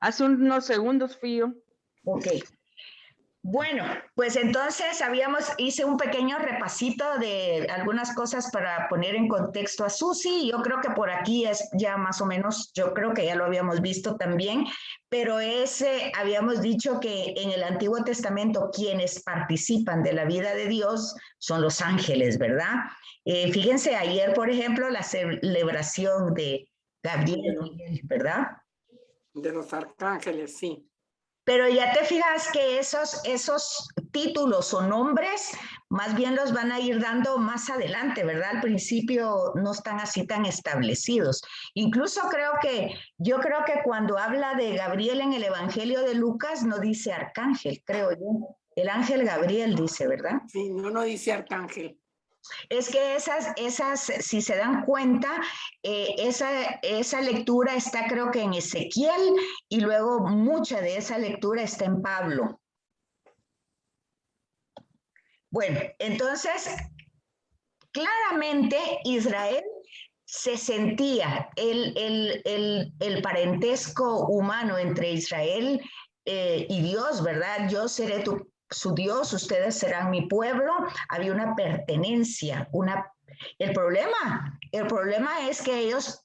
Hace unos segundos fui yo. Ok. Bueno, pues entonces hice un pequeño repasito de algunas cosas para poner en contexto a Susi. Yo creo que por aquí es ya más o menos, yo creo que ya lo habíamos visto también, pero habíamos dicho que en el Antiguo Testamento quienes participan de la vida de Dios son los ángeles, ¿verdad? Fíjense, ayer, por ejemplo, la celebración de Gabriel, ¿verdad? De los arcángeles, sí. Pero ya te fijas que esos títulos o nombres más bien los van a ir dando más adelante, ¿verdad? Al principio no están así tan establecidos. Incluso yo creo que cuando habla de Gabriel en el Evangelio de Lucas no dice arcángel, creo yo. El ángel Gabriel dice, ¿verdad? Sí, no dice arcángel. Es que esas, si se dan cuenta, esa lectura está creo que en Ezequiel y luego mucha de esa lectura está en Pablo. Bueno, entonces, claramente Israel se sentía el parentesco humano entre Israel y Dios, ¿verdad? Yo seré su Dios, ustedes serán mi pueblo. Había una pertenencia, el problema es que ellos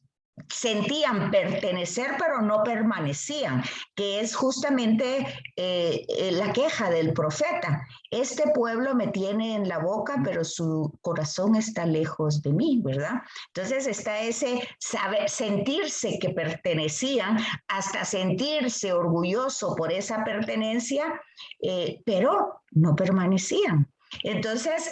sentían pertenecer, pero no permanecían, que es justamente la queja del profeta. Este pueblo me tiene en la boca, pero su corazón está lejos de mí, ¿verdad? Entonces está ese sentirse que pertenecían, hasta sentirse orgulloso por esa pertenencia, pero no permanecían. Entonces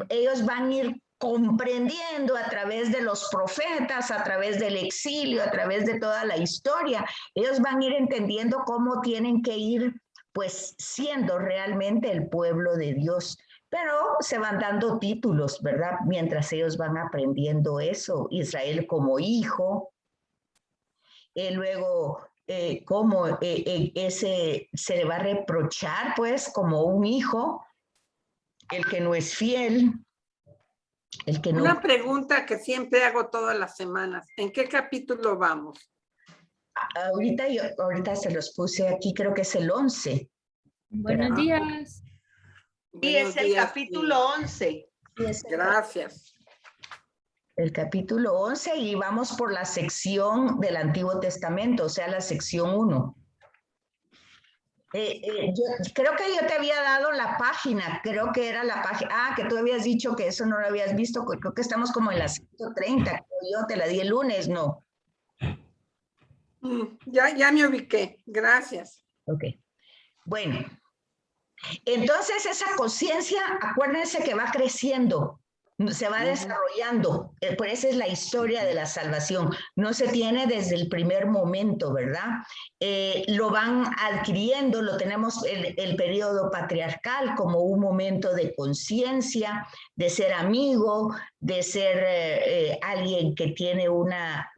ellos van a ir comprendiendo a través de los profetas, a través del exilio, a través de toda la historia. Ellos van a ir entendiendo cómo tienen que ir, pues, siendo realmente el pueblo de Dios. Pero se van dando títulos, ¿verdad? Mientras ellos van aprendiendo eso. Israel como hijo, luego cómo se le va a reprochar, pues, como un hijo, el que no es fiel. Una pregunta que siempre hago todas las semanas. ¿En qué capítulo vamos? Ahorita se los puse aquí, creo que es el 11. Buenos días. Sí, es el capítulo 11. Gracias. El capítulo 11 y vamos por la sección del Antiguo Testamento, o sea, la sección 1. Yo creo que yo te había dado la página, creo que era la página, que tú habías dicho que eso no lo habías visto, creo que estamos como en la 130, yo te la di el lunes, ¿no? Ya me ubiqué, gracias. Ok, bueno, entonces esa conciencia, acuérdense que va creciendo, se va desarrollando, por esa es la historia de la salvación, no se tiene desde el primer momento, ¿verdad? Lo van adquiriendo, lo tenemos el periodo patriarcal como un momento de conciencia, de ser amigo, de ser alguien que tiene una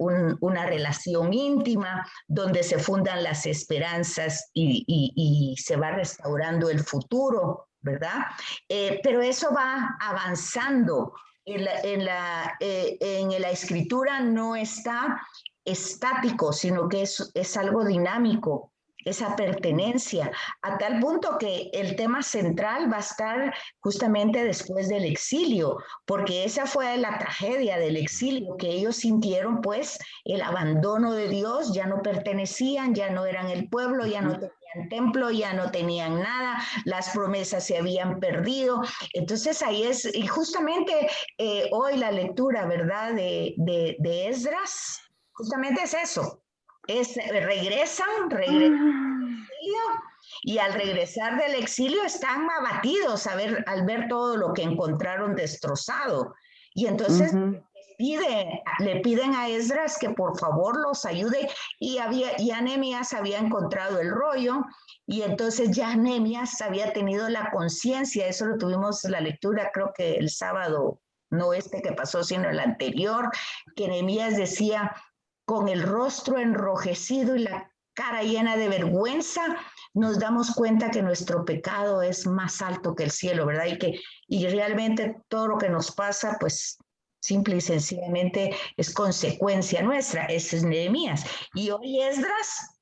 relación íntima, donde se fundan las esperanzas y se va restaurando el futuro, ¿verdad? Pero eso va avanzando. En la escritura no está estático, sino que es algo dinámico, esa pertenencia, a tal punto que el tema central va a estar justamente después del exilio, porque esa fue la tragedia del exilio, que ellos sintieron pues el abandono de Dios, ya no pertenecían, ya no eran el pueblo, ya no tenían templo, ya no tenían nada, las promesas se habían perdido. Entonces ahí es, y justamente hoy la lectura, ¿verdad?, de Esdras, justamente es eso, regresan y al regresar del exilio están abatidos al ver todo lo que encontraron destrozado. Y entonces le piden a Esdras que por favor los ayude y Nehemías había encontrado el rollo y entonces ya Nehemías había tenido la conciencia, eso lo tuvimos la lectura creo que el sábado, no este que pasó sino el anterior, que Nehemías decía con el rostro enrojecido y la cara llena de vergüenza, nos damos cuenta que nuestro pecado es más alto que el cielo, ¿verdad? Y realmente todo lo que nos pasa, pues Simple y sencillamente es consecuencia nuestra. Ese es Nehemías. Y hoy Esdras,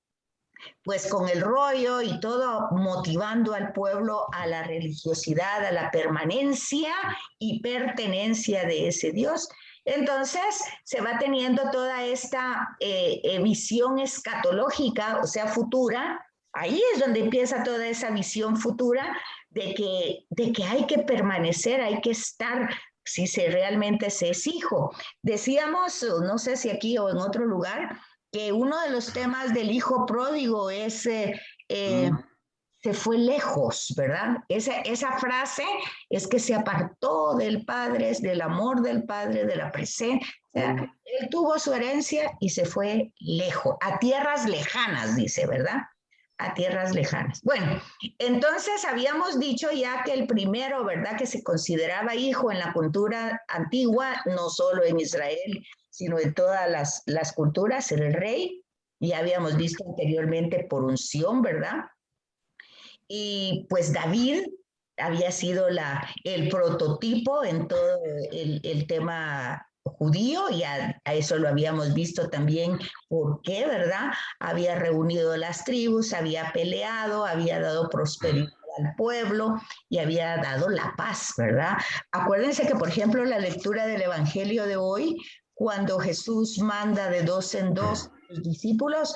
pues con el rollo y todo, motivando al pueblo a la religiosidad, a la permanencia y pertenencia de ese Dios. Entonces se va teniendo toda esta visión escatológica, o sea, futura. Ahí es donde empieza toda esa visión futura de que hay que permanecer, hay que estar, si realmente se es hijo. Decíamos, no sé si aquí o en otro lugar, que uno de los temas del hijo pródigo es se fue lejos, ¿verdad? Esa frase es que se apartó del Padre, del amor del Padre, de la presencia. O sea, él tuvo su herencia y se fue lejos, a tierras lejanas, dice, ¿verdad? A tierras lejanas. Bueno, entonces habíamos dicho ya que el primero, ¿verdad? Que se consideraba hijo en la cultura antigua, no solo en Israel, sino en todas las culturas, era el rey. Ya habíamos visto anteriormente por unción, ¿verdad? Y pues David había sido el prototipo en todo el tema judío, y a eso lo habíamos visto también, porque, ¿verdad? Había reunido las tribus, había peleado, había dado prosperidad al pueblo y había dado la paz, ¿verdad? Acuérdense que, por ejemplo, la lectura del Evangelio de hoy, cuando Jesús manda de 2 en 2 a sus discípulos,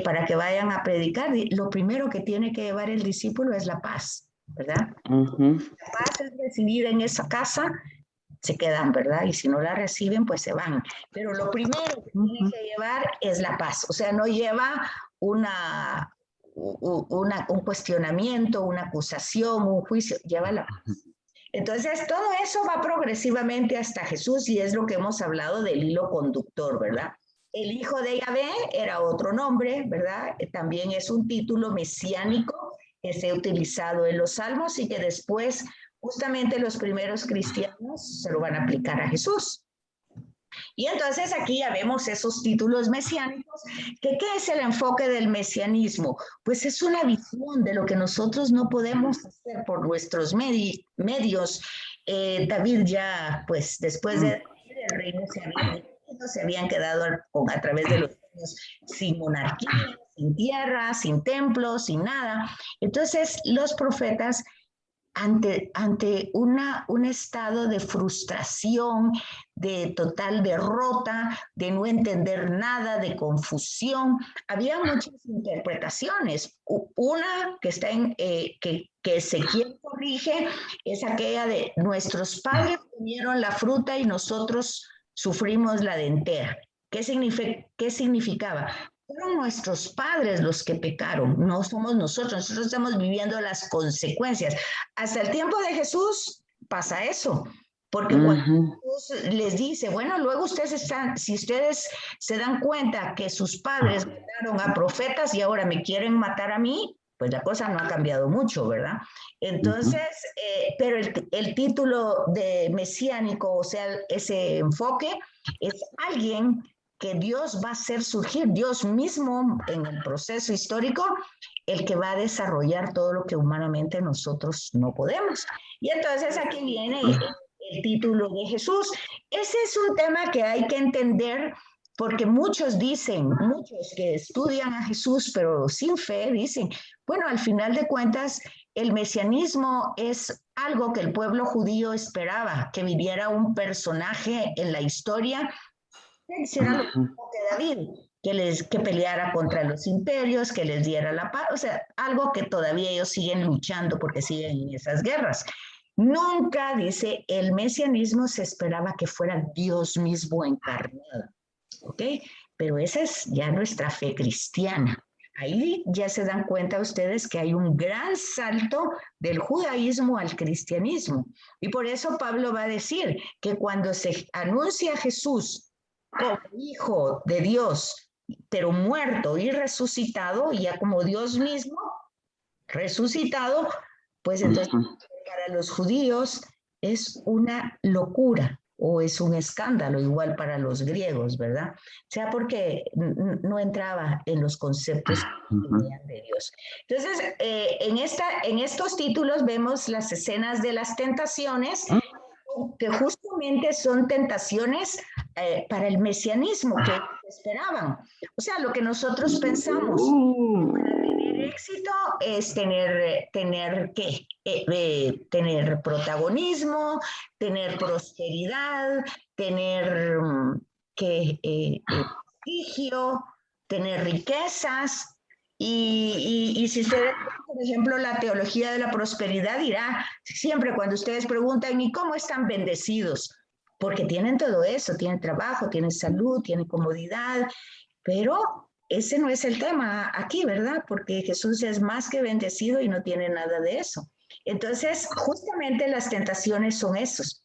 para que vayan a predicar, lo primero que tiene que llevar el discípulo es la paz, ¿verdad? La paz es recibida en esa casa, se quedan, ¿verdad? Y si no la reciben, pues se van. Pero lo primero que tiene que llevar es la paz. O sea, no lleva un cuestionamiento, una acusación, un juicio, lleva la paz. Entonces, todo eso va progresivamente hasta Jesús, y es lo que hemos hablado del hilo conductor, ¿verdad? El hijo de Yahvé era otro nombre, ¿verdad? También es un título mesiánico que se ha utilizado en los salmos y que después justamente los primeros cristianos se lo van a aplicar a Jesús. Y entonces aquí ya vemos esos títulos mesiánicos. ¿Qué es el enfoque del mesianismo? Pues es una visión de lo que nosotros no podemos hacer por nuestros medios. David ya, pues después de el reino se habían quedado a través de los años sin monarquía, sin tierra, sin templos, sin nada. Entonces los profetas, ante un estado de frustración, de total derrota, de no entender nada, de confusión, había muchas interpretaciones. Una que está que Ezequiel corrige es aquella de: nuestros padres comieron la fruta y nosotros sufrimos la dentera. ¿Qué significaba? Fueron nuestros padres los que pecaron, no somos nosotros estamos viviendo las consecuencias. Hasta el tiempo de Jesús pasa eso, porque cuando Jesús les dice, bueno, luego si ustedes se dan cuenta que sus padres mataron a profetas y ahora me quieren matar a mí, pues la cosa no ha cambiado mucho, ¿verdad? Entonces, pero el título de mesiánico, o sea, ese enfoque, es alguien que Dios va a hacer surgir, Dios mismo en el proceso histórico, el que va a desarrollar todo lo que humanamente nosotros no podemos. Y entonces aquí viene el título de Jesús. Ese es un tema que hay que entender, porque muchos que estudian a Jesús, pero sin fe, dicen, bueno, al final de cuentas, el mesianismo es algo que el pueblo judío esperaba, que viviera un personaje en la historia que hiciera lo mismo que David, que peleara contra los imperios, que les diera la paz, o sea, algo que todavía ellos siguen luchando porque siguen en esas guerras. Nunca, dice, el mesianismo se esperaba que fuera Dios mismo encarnado, ¿ok? Pero esa es ya nuestra fe cristiana. Ahí ya se dan cuenta ustedes que hay un gran salto del judaísmo al cristianismo. Y por eso Pablo va a decir que cuando se anuncia a Jesús como hijo de Dios, pero muerto y resucitado, ya como Dios mismo resucitado, pues entonces para los judíos es una locura o es un escándalo, igual para los griegos, ¿verdad? O sea, porque no entraba en los conceptos que tenían de Dios. Entonces, en estos títulos vemos las escenas de las tentaciones, que justamente son tentaciones para el mesianismo que esperaban. O sea, lo que nosotros pensamos para tener éxito es tener protagonismo, tener prosperidad, tener prestigio, tener riquezas. Y si ustedes, por ejemplo, la teología de la prosperidad dirá, siempre cuando ustedes preguntan, ¿y cómo están bendecidos? Porque tienen todo eso, tienen trabajo, tienen salud, tienen comodidad, pero ese no es el tema aquí, ¿verdad? Porque Jesús es más que bendecido y no tiene nada de eso. Entonces, justamente las tentaciones son esos.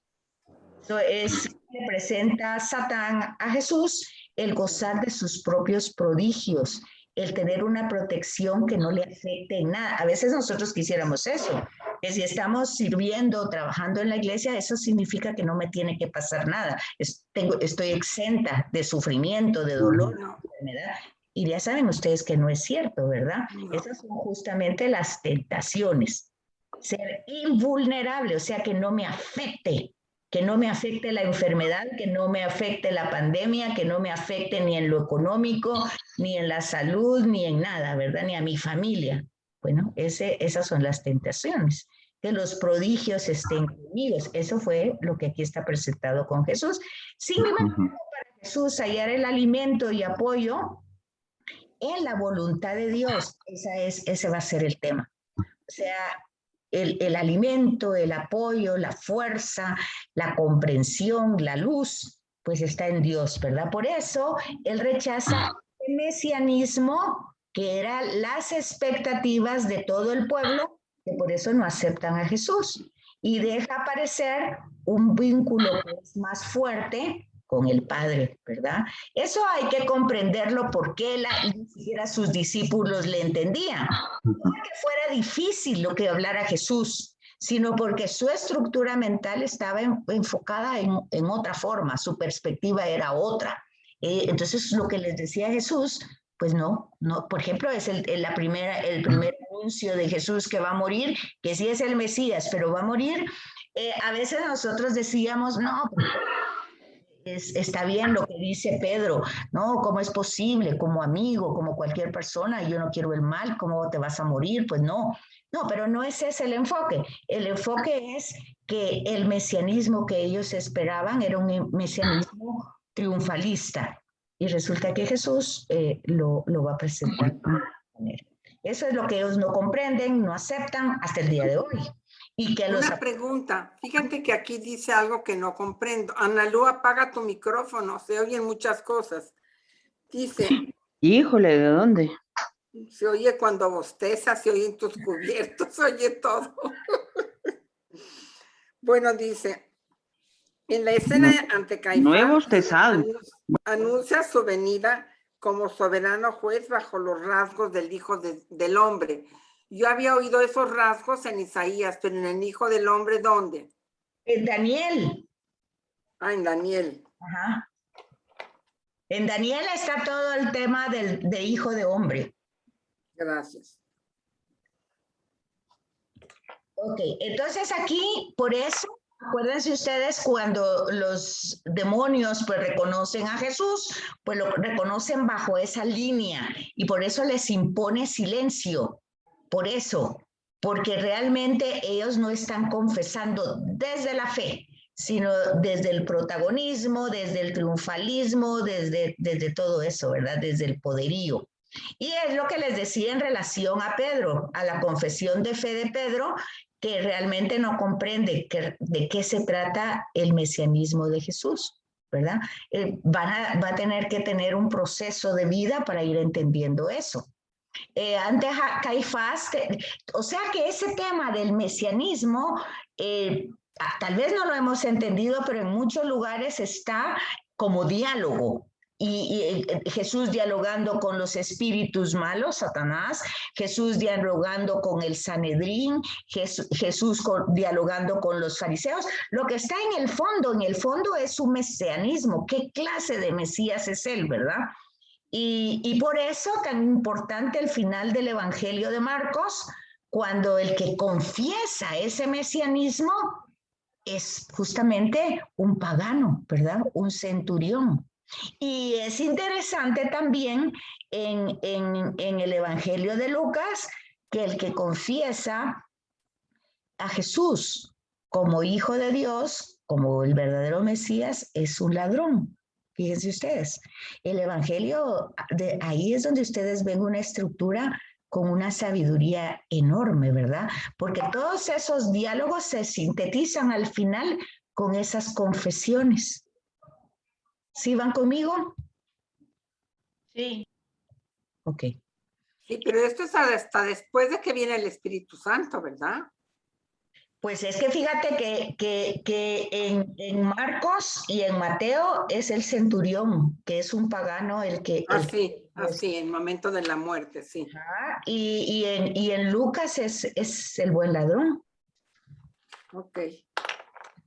Le presenta Satán a Jesús el gozar de sus propios prodigios, el tener una protección que no le afecte en nada. A veces nosotros quisiéramos eso, que si estamos sirviendo, trabajando en la iglesia, eso significa que no me tiene que pasar nada. Estoy exenta de sufrimiento, de dolor, de enfermedad. Y ya saben ustedes que no es cierto, ¿verdad? Esas son justamente las tentaciones. Ser invulnerable, o sea, que no me afecte la enfermedad, que no me afecte la pandemia, que no me afecte ni en lo económico, ni en la salud, ni en nada, ¿verdad? Ni a mi familia. Bueno, esas son las tentaciones. Que los prodigios estén conmigo. Eso fue lo que aquí está presentado con Jesús. Sin embargo, para Jesús hallar el alimento y apoyo en la voluntad de Dios, ese va a ser el tema. O sea, el alimento, el apoyo, la fuerza, la comprensión, la luz, pues está en Dios, ¿verdad? Por eso él rechaza el mesianismo, que eran las expectativas de todo el pueblo, que por eso no aceptan a Jesús, y deja aparecer un vínculo que es más fuerte con el Padre, ¿verdad? Eso hay que comprenderlo porque ni siquiera sus discípulos le entendían. No porque fuera difícil lo que hablara Jesús, sino porque su estructura mental estaba enfocada en otra forma, su perspectiva era otra. Entonces, lo que les decía Jesús, pues no, por ejemplo, es el primer anuncio de Jesús que va a morir, que sí es el Mesías, pero va a morir. A veces nosotros decíamos, no, está bien lo que dice Pedro, ¿no? ¿Cómo es posible? Como amigo, como cualquier persona, yo no quiero el mal, ¿cómo te vas a morir? Pues no, pero no es ese el enfoque. El enfoque es que el mesianismo que ellos esperaban era un mesianismo triunfalista y resulta que Jesús lo va a presentar de esta manera. Eso es lo que ellos no comprenden, no aceptan hasta el día de hoy. Y que Una pregunta, fíjate que aquí dice algo que no comprendo. Analú, apaga tu micrófono, se oyen muchas cosas. Dice... Híjole, ¿de dónde? Se oye cuando bostezas, se oyen tus cubiertos, se oye todo. Bueno, dice, en la escena ante Caifás, no he bostezado. Anuncia su venida como soberano juez bajo los rasgos del Hijo del Hombre. Yo había oído esos rasgos en Isaías, pero en el Hijo del Hombre, ¿dónde? En Daniel. Ah, en Daniel. Ajá. En Daniel está todo el tema de Hijo de Hombre. Gracias. Ok, entonces aquí, por eso, acuérdense ustedes cuando los demonios pues reconocen a Jesús, pues lo reconocen bajo esa línea y por eso les impone silencio. Por eso, porque realmente ellos no están confesando desde la fe, sino desde el protagonismo, desde el triunfalismo, desde todo eso, ¿verdad? Desde el poderío. Y es lo que les decía en relación a Pedro, a la confesión de fe de Pedro, que realmente no comprende de qué se trata el mesianismo de Jesús, ¿verdad? Va a tener que tener un proceso de vida para ir entendiendo eso. Antes Caifás, o sea que ese tema del mesianismo, tal vez no lo hemos entendido, pero en muchos lugares está como diálogo. Y Jesús dialogando con los espíritus malos, Satanás, Jesús dialogando con el Sanedrín, Jesús dialogando con los fariseos. Lo que está en el fondo es un mesianismo. ¿Qué clase de Mesías es él, verdad? Y por eso tan importante el final del Evangelio de Marcos, cuando el que confiesa ese mesianismo es justamente un pagano, ¿verdad? Un centurión. Y es interesante también en el Evangelio de Lucas que el que confiesa a Jesús como hijo de Dios, como el verdadero Mesías, es un ladrón. Fíjense ustedes, el Evangelio, ahí es donde ustedes ven una estructura con una sabiduría enorme, ¿verdad? Porque todos esos diálogos se sintetizan al final con esas confesiones. ¿Sí van conmigo? Sí. Ok. Sí, pero esto es hasta después de que viene el Espíritu Santo, ¿verdad? Pues es que fíjate que en Marcos y en Mateo es el centurión, que es un pagano el que... Así, en el momento de la muerte, sí. Y en Lucas es el buen ladrón. Ok.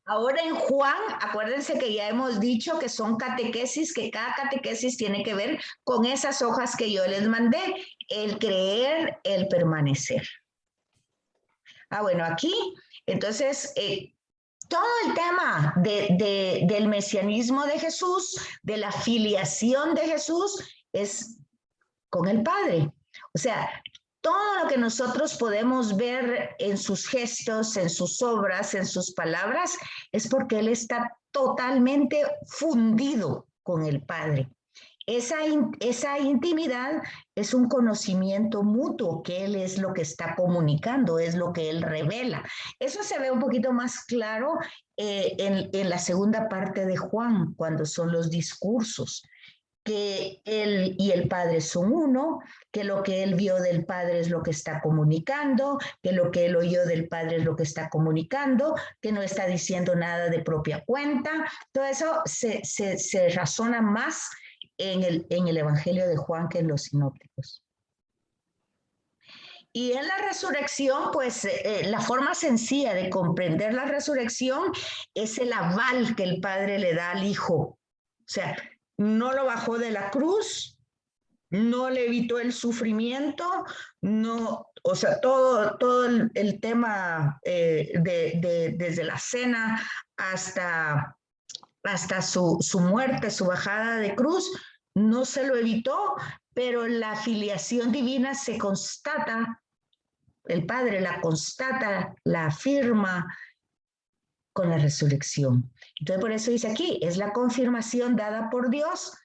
Ahora en Juan, acuérdense que ya hemos dicho que son catequesis, que cada catequesis tiene que ver con esas hojas que yo les mandé, el creer, el permanecer. Bueno, aquí, entonces, todo el tema del mesianismo de Jesús, de la filiación de Jesús, es con el Padre. O sea, todo lo que nosotros podemos ver en sus gestos, en sus obras, en sus palabras, es porque Él está totalmente fundido con el Padre. Esa intimidad es un conocimiento mutuo, que Él es lo que está comunicando, es lo que Él revela. Eso se ve un poquito más claro en la segunda parte de Juan, cuando son los discursos, que Él y el Padre son uno, que lo que Él vio del Padre es lo que está comunicando, que lo que Él oyó del Padre es lo que está comunicando, que no está diciendo nada de propia cuenta. Todo eso se razona más en el Evangelio de Juan que en los sinópticos. Y en la resurrección, pues la forma sencilla de comprender la resurrección es el aval que el Padre le da al Hijo. O sea, no lo bajó de la cruz, no le evitó el sufrimiento, no, o sea, todo el tema desde la cena hasta su muerte, su bajada de cruz, no se lo evitó, pero la filiación divina se constata, el Padre la constata, la afirma con la resurrección. Entonces, por eso dice aquí, es la confirmación dada por Dios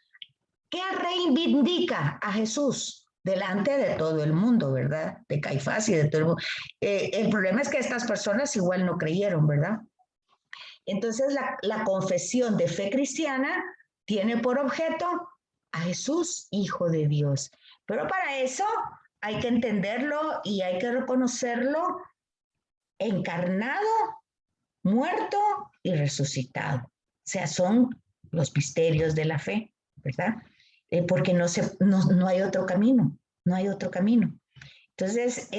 que reivindica a Jesús delante de todo el mundo, ¿verdad? De Caifás y de todo el mundo. El problema es que estas personas igual no creyeron, ¿verdad? Entonces, la confesión de fe cristiana tiene por objeto a Jesús, Hijo de Dios. Pero para eso hay que entenderlo y hay que reconocerlo encarnado, muerto y resucitado. O sea, son los misterios de la fe, ¿verdad? Porque no hay otro camino, no hay otro camino. Entonces,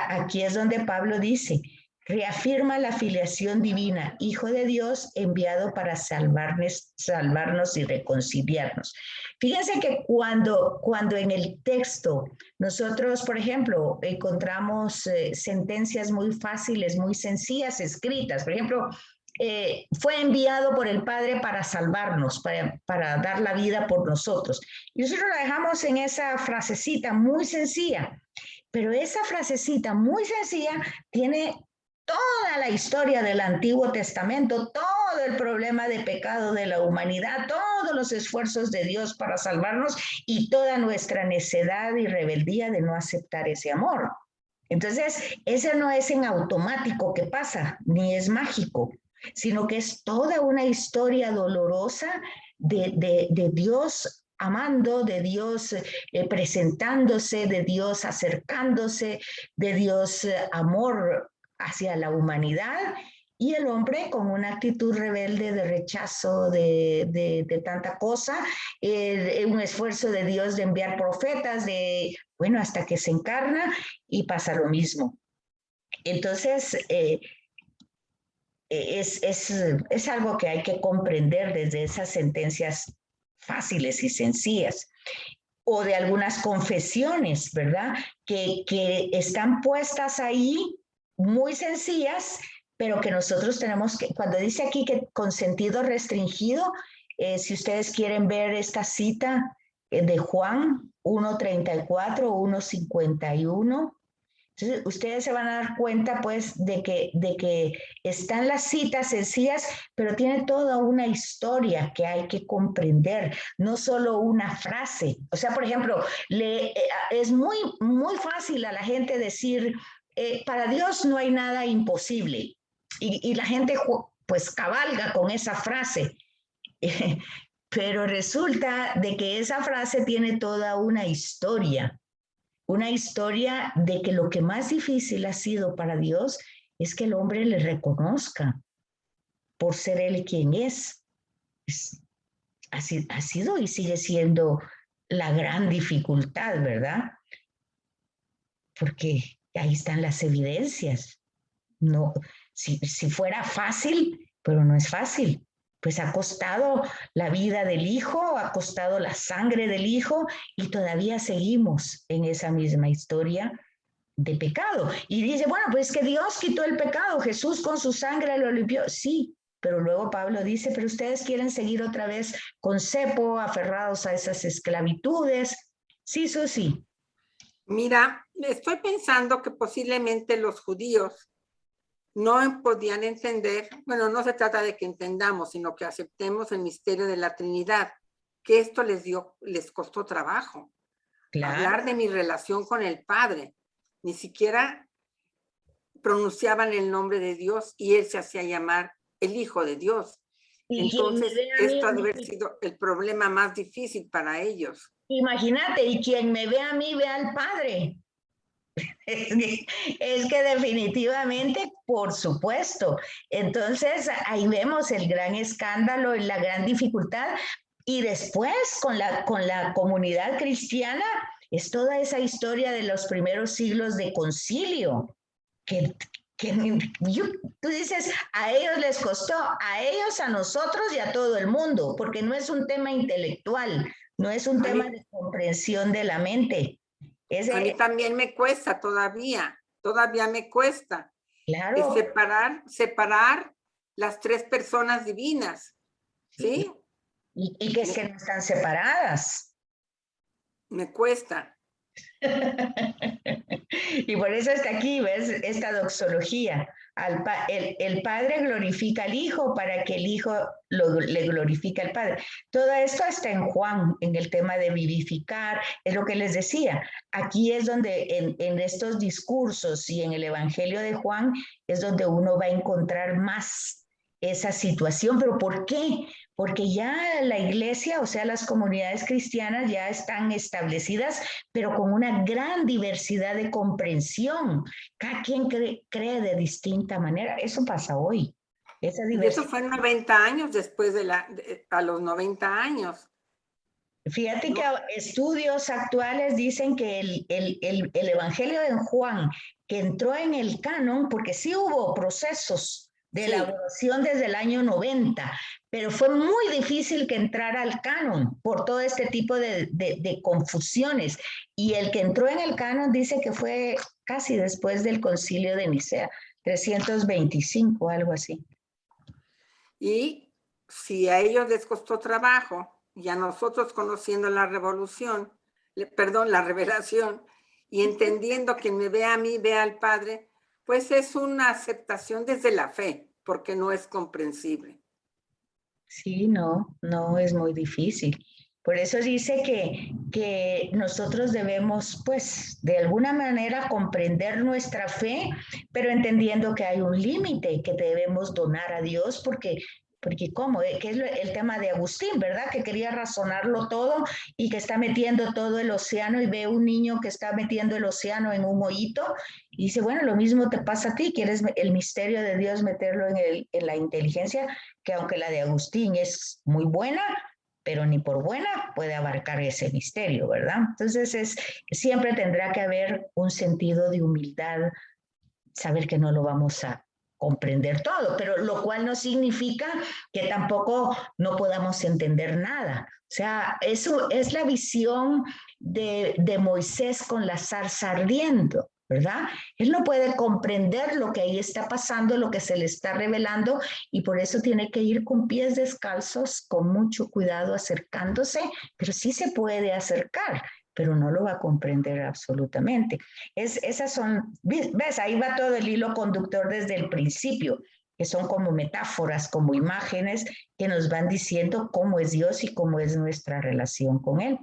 aquí es donde Pablo dice, reafirma la filiación divina, Hijo de Dios, enviado para salvarnos y reconciliarnos. Fíjense que cuando en el texto nosotros, por ejemplo, encontramos sentencias muy fáciles, muy sencillas escritas, por ejemplo, fue enviado por el Padre para salvarnos, para dar la vida por nosotros. Y nosotros la dejamos en esa frasecita muy sencilla, pero esa frasecita muy sencilla tiene toda la historia del Antiguo Testamento, todo el problema de pecado de la humanidad, todos los esfuerzos de Dios para salvarnos y toda nuestra necedad y rebeldía de no aceptar ese amor. Entonces, ese no es en automático que pasa, ni es mágico, sino que es toda una historia dolorosa de Dios amando, de Dios presentándose, de Dios acercándose, de Dios amor hacia la humanidad, y el hombre con una actitud rebelde de rechazo de tanta cosa, un esfuerzo de Dios de enviar profetas, hasta que se encarna y pasa lo mismo. Entonces, es algo que hay que comprender desde esas sentencias fáciles y sencillas, o de algunas confesiones, ¿verdad? Que están puestas ahí muy sencillas, pero que nosotros tenemos que, cuando dice aquí que con sentido restringido, si ustedes quieren ver esta cita de Juan 1:34, 1:51, entonces ustedes se van a dar cuenta pues de que están las citas sencillas, pero tiene toda una historia que hay que comprender, no solo una frase. O sea, por ejemplo, es muy, muy fácil a la gente decir, para Dios no hay nada imposible. Y la gente pues cabalga con esa frase. Pero resulta de que esa frase tiene toda una historia de que lo que más difícil ha sido para Dios es que el hombre le reconozca por ser él quien es. Ha sido y sigue siendo la gran dificultad, ¿verdad? Porque ahí están las evidencias. No, si fuera fácil, pero no es fácil. Pues ha costado la vida del hijo, ha costado la sangre del hijo y todavía seguimos en esa misma historia de pecado. Y dice, bueno, pues que Dios quitó el pecado, Jesús con su sangre lo limpió. Sí, pero luego Pablo dice, pero ustedes quieren seguir otra vez con cepo, aferrados a esas esclavitudes. Sí, eso sí. Mira, estoy pensando que posiblemente los judíos no podían entender, bueno, no se trata de que entendamos, sino que aceptemos el misterio de la Trinidad, que esto les costó trabajo. Claro. Hablar de mi relación con el Padre, ni siquiera pronunciaban el nombre de Dios y él se hacía llamar el Hijo de Dios. Entonces, esto ha de haber sido el problema más difícil para ellos. Imagínate, y quien me ve a mí, ve al Padre. Es que definitivamente, por supuesto. Entonces, ahí vemos el gran escándalo, la gran dificultad. Y después, con la comunidad cristiana, es toda esa historia de los primeros siglos de concilio, que tú dices, a ellos les costó, a ellos, a nosotros y a todo el mundo, porque no es un tema intelectual, no es un tema de comprensión de la mente. A mí también me cuesta todavía me cuesta. Claro. Separar las tres personas divinas, ¿sí? Y que es que no están separadas. Me cuesta. Y por eso está aquí, ¿ves? Esta doxología. El Padre glorifica al Hijo para que el Hijo le glorifique al Padre. Todo esto está en Juan, en el tema de vivificar, es lo que les decía. Aquí es donde en estos discursos y en el Evangelio de Juan es donde uno va a encontrar más esa situación. ¿Pero por qué? Porque ya la iglesia, o sea, las comunidades cristianas ya están establecidas, pero con una gran diversidad de comprensión. Cada quien cree de distinta manera. Eso pasa hoy. Y eso fue 90 años después a los 90 años. Fíjate que estudios actuales dicen que el Evangelio de Juan, que entró en el canon, porque sí hubo procesos de elaboración desde el año 90, pero fue muy difícil que entrara al canon por todo este tipo de confusiones. Y el que entró en el canon dice que fue casi después del Concilio de Nicea, 325, algo así. Y si a ellos les costó trabajo, y a nosotros conociendo la revelación, y entendiendo que me ve a mí, ve al Padre, pues es una aceptación desde la fe, porque no es comprensible. Sí, no es muy difícil. Por eso dice que nosotros debemos, pues, de alguna manera comprender nuestra fe, pero entendiendo que hay un límite que debemos donar a Dios, porque ¿cómo? Que es el tema de Agustín, ¿verdad? Que quería razonarlo todo y que está metiendo todo el océano y ve un niño que está metiendo el océano en un hoyito y dice, bueno, lo mismo te pasa a ti, quieres el misterio de Dios meterlo en la inteligencia, que aunque la de Agustín es muy buena, pero ni por buena puede abarcar ese misterio, ¿verdad? Entonces siempre tendrá que haber un sentido de humildad, saber que no lo vamos a comprender todo, pero lo cual no significa que tampoco no podamos entender nada. O sea, eso es la visión de Moisés con la zarza ardiendo. ¿verdad? Él no puede comprender lo que ahí está pasando, lo que se le está revelando, y por eso tiene que ir con pies descalzos, con mucho cuidado acercándose, pero sí se puede acercar, pero no lo va a comprender absolutamente. Esas son, ves, ahí va todo el hilo conductor desde el principio, que son como metáforas, como imágenes que nos van diciendo cómo es Dios y cómo es nuestra relación con Él.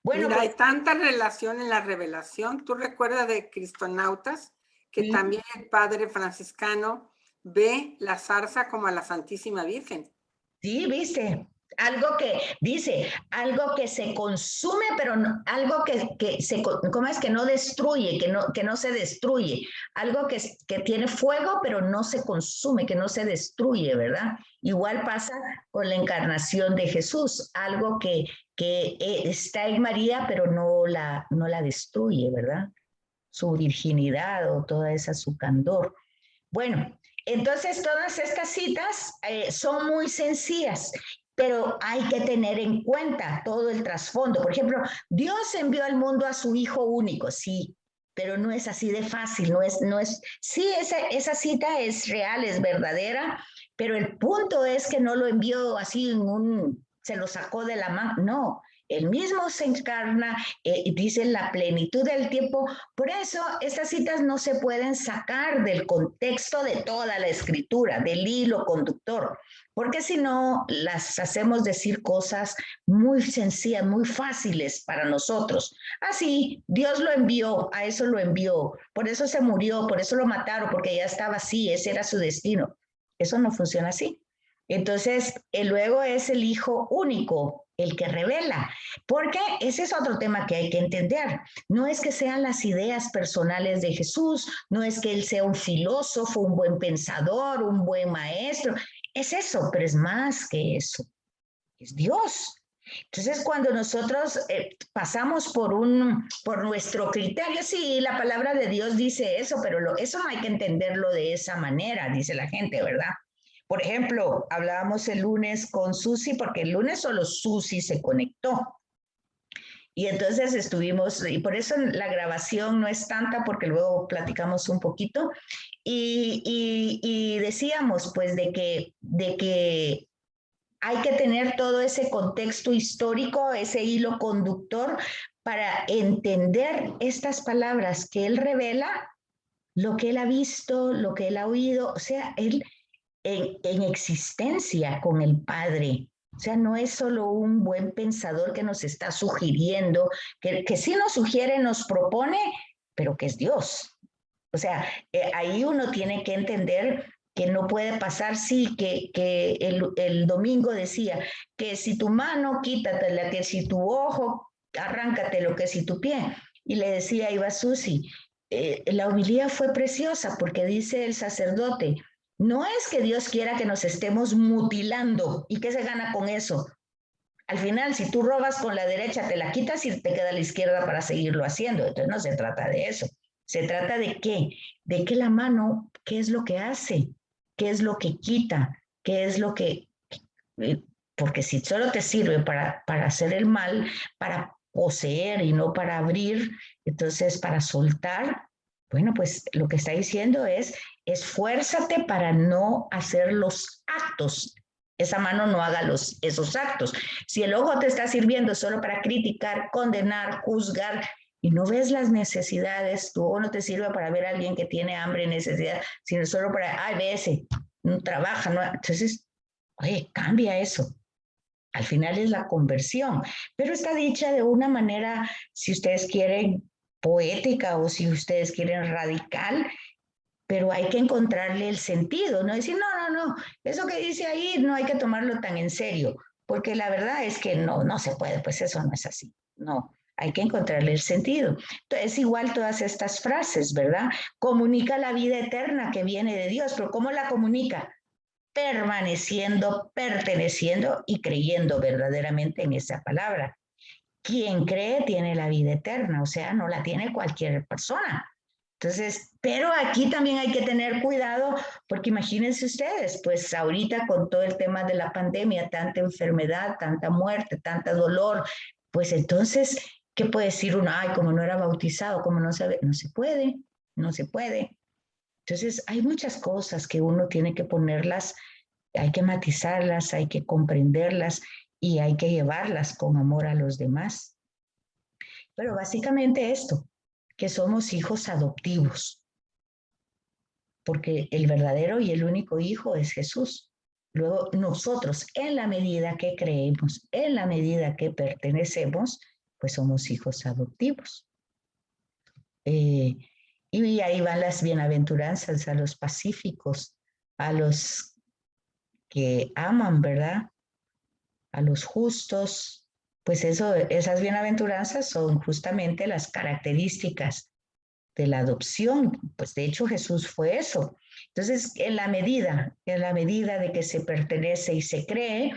Bueno, mira, pues, hay tanta relación en la revelación. ¿Tú recuerdas de Cristonautas? Que sí. también el padre franciscano ve la zarza como a la Santísima Virgen. Sí, viste, algo que dice, algo que se consume, pero no, algo que se, ¿cómo es? Que no destruye, que no se destruye, algo que tiene fuego, pero no se consume, que no se destruye, ¿verdad? Igual pasa con la encarnación de Jesús, algo que está en María, pero no la destruye, ¿verdad? Su virginidad o toda esa su candor. Bueno, entonces todas estas citas son muy sencillas, pero hay que tener en cuenta todo el trasfondo. Por ejemplo, Dios envió al mundo a su Hijo único, sí, pero no es así de fácil, sí, esa cita es real, es verdadera, pero el punto es que no lo envió así se lo sacó de la mano, no. Él mismo se encarna, dice la plenitud del tiempo. Por eso estas citas no se pueden sacar del contexto de toda la escritura, del hilo conductor, porque si no las hacemos decir cosas muy sencillas, muy fáciles para nosotros. Así, Dios lo envió, a eso lo envió, por eso se murió, por eso lo mataron, porque ya estaba así, ese era su destino. Eso no funciona así. Entonces, luego es el Hijo único, el que revela, porque ese es otro tema que hay que entender. No es que sean las ideas personales de Jesús, no es que él sea un filósofo, un buen pensador, un buen maestro, es eso, pero es más que eso, es Dios. Entonces, cuando nosotros pasamos por nuestro criterio, sí, la palabra de Dios dice eso, pero eso no hay que entenderlo de esa manera, dice la gente, ¿verdad? Por ejemplo, hablábamos el lunes con Susi, porque el lunes solo Susi se conectó. Y entonces estuvimos, y por eso la grabación no es tanta, porque luego platicamos un poquito, y decíamos pues de que hay que tener todo ese contexto histórico, ese hilo conductor, para entender estas palabras que él revela, lo que él ha visto, lo que él ha oído, o sea, él en existencia con el Padre. O sea, no es solo un buen pensador que nos está sugiriendo, que sí nos sugiere, nos propone, pero que es Dios. O sea, ahí uno tiene que entender que no puede pasar, sí, que el domingo decía que si tu mano, quítatela, que si tu ojo, arráncatelo, que si tu pie. Y le decía iba Susi, la homilía fue preciosa porque dice el sacerdote, no es que Dios quiera que nos estemos mutilando. ¿Y qué se gana con eso? Al final, si tú robas con la derecha, te la quitas y te queda la izquierda para seguirlo haciendo. Entonces no se trata de eso. Se trata de qué? De que la mano, ¿qué es lo que hace? ¿Qué es lo que quita? ¿Qué es lo que... Porque si solo te sirve para hacer el mal, para poseer y no para abrir, entonces para soltar, bueno, pues lo que está diciendo es, esfuérzate para no hacer los actos. Esa mano no haga esos actos. Si el ojo te está sirviendo solo para criticar, condenar, juzgar, y no ves las necesidades, tu ojo no te sirve para ver a alguien que tiene hambre, necesidad, sino solo para, ay, ve ese, no trabaja, no. Entonces, oye, cambia eso. Al final es la conversión, pero está dicha de una manera, si ustedes quieren, poética o si ustedes quieren radical, pero hay que encontrarle el sentido, no decir, no, eso que dice ahí no hay que tomarlo tan en serio, porque la verdad es que no se puede, pues eso no es así, no. Hay que encontrarle el sentido. Es igual todas estas frases, ¿verdad? Comunica la vida eterna que viene de Dios, pero ¿cómo la comunica? Permaneciendo, perteneciendo y creyendo verdaderamente en esa palabra. Quien cree tiene la vida eterna, o sea, no la tiene cualquier persona. Entonces, pero aquí también hay que tener cuidado, porque imagínense ustedes, pues ahorita con todo el tema de la pandemia, tanta enfermedad, tanta muerte, tanto dolor, pues entonces, ¿qué puede decir uno? Ay, como no era bautizado, como no sabe, no se puede. no se puede. Entonces, hay muchas cosas que uno tiene que ponerlas, hay que matizarlas, hay que comprenderlas y hay que llevarlas con amor a los demás. Pero básicamente esto, que somos hijos adoptivos, porque el verdadero y el único hijo es Jesús. Luego nosotros, en la medida que creemos, en la medida que pertenecemos, pues somos hijos adoptivos. Y ahí van las bienaventuranzas a los pacíficos, a los que aman, ¿verdad? A los justos. Pues esas bienaventuranzas son justamente las características de la adopción. Pues de hecho Jesús fue eso. Entonces, en la medida de que se pertenece y se cree,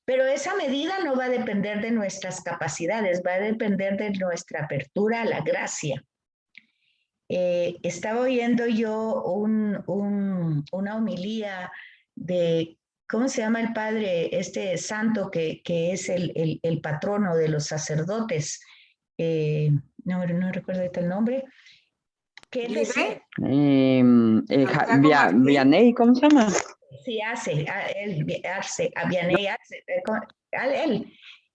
pero esa medida no va a depender de nuestras capacidades, va a depender de nuestra apertura a la gracia. Estaba oyendo yo una homilía de, ¿cómo se llama el padre? Este santo que es el patrono de los sacerdotes. No recuerdo ahorita el nombre. Que él decía, Vianney, ¿cómo se llama? sí,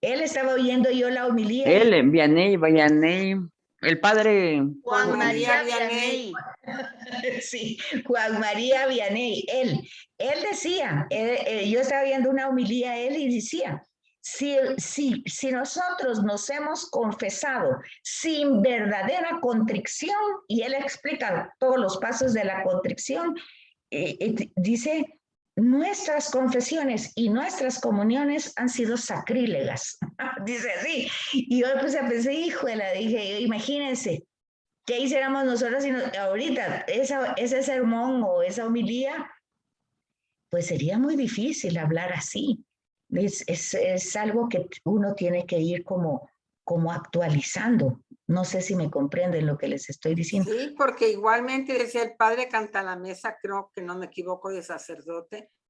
él estaba oyendo yo la homilía. Vianney, el padre Juan María Vianney. Sí, Juan María Vianney, él decía, yo estaba viendo una homilía él y decía, si nosotros nos hemos confesado sin verdadera contrición, y él explica todos los pasos de la contrición, dice, nuestras confesiones y nuestras comuniones han sido sacrílegas. Dice así. Y yo pues pensé, híjole, dije, imagínense, ¿qué hiciéramos nosotros si ahorita ese sermón o esa homilía? Pues sería muy difícil hablar así. Es algo que uno tiene que ir como actualizando. No sé si me comprenden lo que les estoy diciendo. Sí, porque igualmente decía el padre Cantalamesa, creo que no me equivoco, de sacerdote,